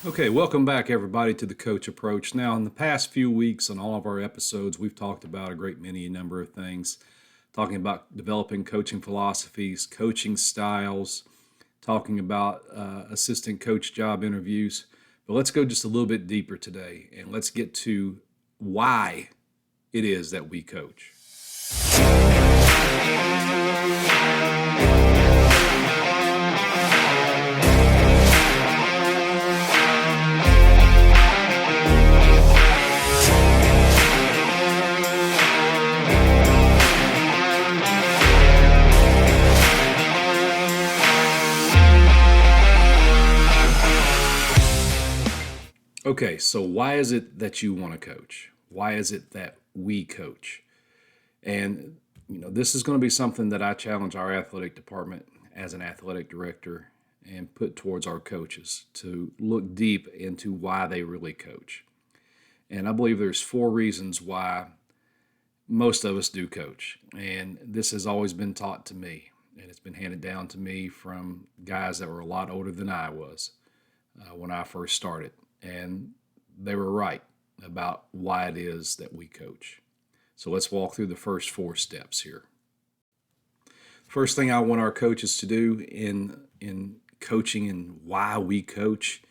Okay, welcome back, everybody, to the Coach Approach. Now, in the past few weeks, on all of our episodes, we've talked about a number of things, talking about developing coaching philosophies, coaching styles, talking about assistant coach job interviews. But let's go just a little bit deeper today, and let's get to why it is that we coach. Okay, so why is it that you want to coach? Why is it that we coach? And this is going to be something that I challenge our athletic department as an athletic director and put towards our coaches to look deep into why they really coach. And I believe there's 4 reasons why most of us do coach. And this has always been taught to me, and it's been handed down to me from guys that were a lot older than I was when I first started. And they were right about why it is that we coach. So let's walk through the first 4 steps here. First thing I want our coaches to do in coaching and why we coach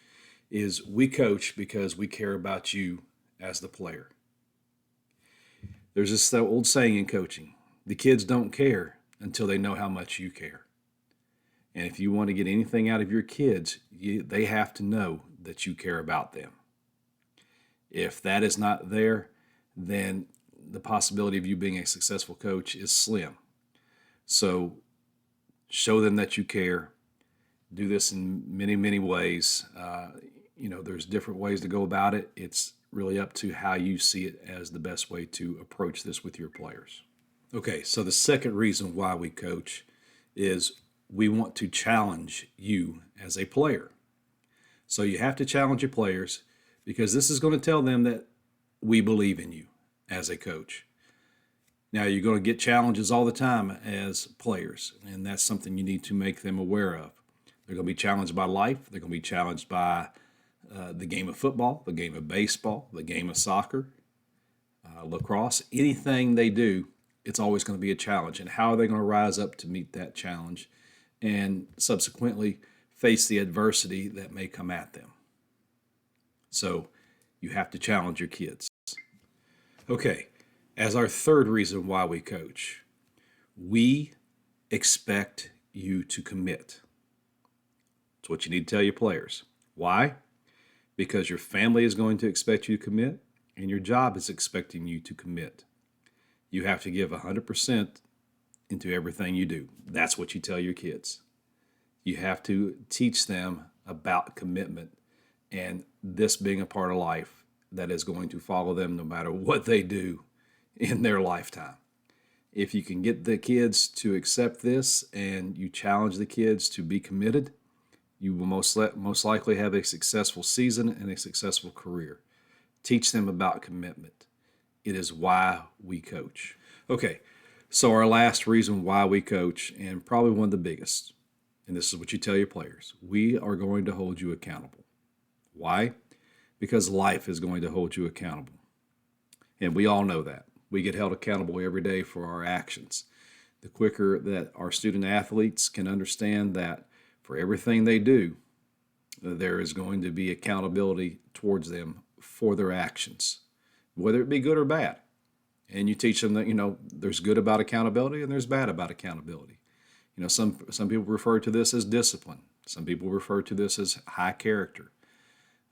is we coach because we care about you as the player. There's this old saying in coaching, the kids don't care until they know how much you care. And if you want to get anything out of your kids, they have to know that you care about them. If that is not there, then the possibility of you being a successful coach is slim. So show them that you care. Do this in many, many ways. There's different ways to go about it. It's really up to how you see it as the best way to approach this with your players. Okay, so the second reason why we coach is we want to challenge you as a player. So you have to challenge your players because this is going to tell them that we believe in you as a coach. Now, you're going to get challenges all the time as players, and that's something you need to make them aware of. They're going to be challenged by life. They're going to be challenged by the game of football, the game of baseball, the game of soccer, lacrosse. Anything they do, it's always going to be a challenge. And how are they going to rise up to meet that challenge and subsequently face the adversity that may come at them? So you have to challenge your kids. Okay, as our third reason why we coach, we expect you to commit. That's what you need to tell your players. Why? Because your family is going to expect you to commit, and your job is expecting you to commit. You have to give 100% into everything you do. That's what you tell your kids. You have to teach them about commitment and this being a part of life that is going to follow them no matter what they do in their lifetime. If you can get the kids to accept this and you challenge the kids to be committed, you will most likely have a successful season and a successful career. Teach them about commitment. It is why we coach. Okay, so our last reason why we coach, and probably one of the biggest, and this is what you tell your players, we are going to hold you accountable. Why? Because life is going to hold you accountable. And we all know that. We get held accountable every day for our actions. The quicker that our student athletes can understand that for everything they do, there is going to be accountability towards them for their actions, whether it be good or bad. And you teach them that, there's good about accountability and there's bad about accountability. Some people refer to this as discipline. Some people refer to this as high character.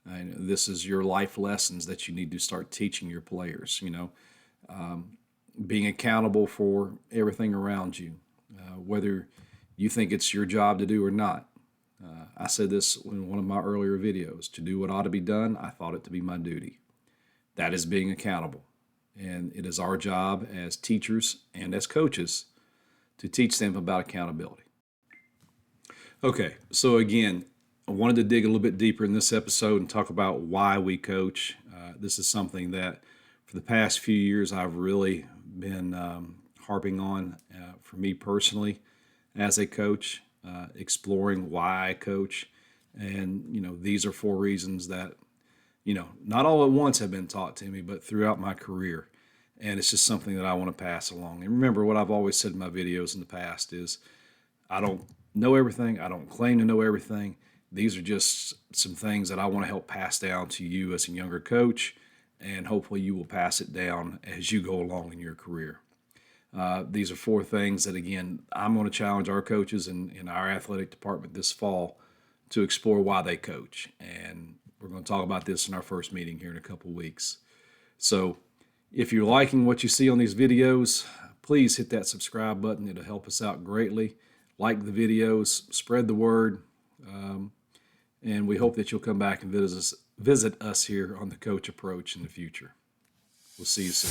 And this is your life lessons that you need to start teaching your players, being accountable for everything around you, whether you think it's your job to do or not. I said this in one of my earlier videos, to do what ought to be done, I thought it to be my duty. That is being accountable. And it is our job as teachers and as coaches to teach them about accountability. Okay, so again, I wanted to dig a little bit deeper in this episode and talk about why we coach. This is something that for the past few years I've really been harping on for me personally as a coach, exploring why I coach. And, these are 4 reasons that, not all at once have been taught to me, but throughout my career. And it's just something that I want to pass along. And remember, what I've always said in my videos in the past is I don't know everything. I don't claim to know everything. These are just some things that I want to help pass down to you as a younger coach, and hopefully you will pass it down as you go along in your career. These are 4 things that, again, I'm going to challenge our coaches in our athletic department this fall to explore why they coach. And we're going to talk about this in our first meeting here in a couple of weeks. So if you're liking what you see on these videos, please hit that subscribe button. It'll help us out greatly. Like the videos, spread the word, and we hope that you'll come back and visit us here on the Coach Approach in the future. We'll see you soon.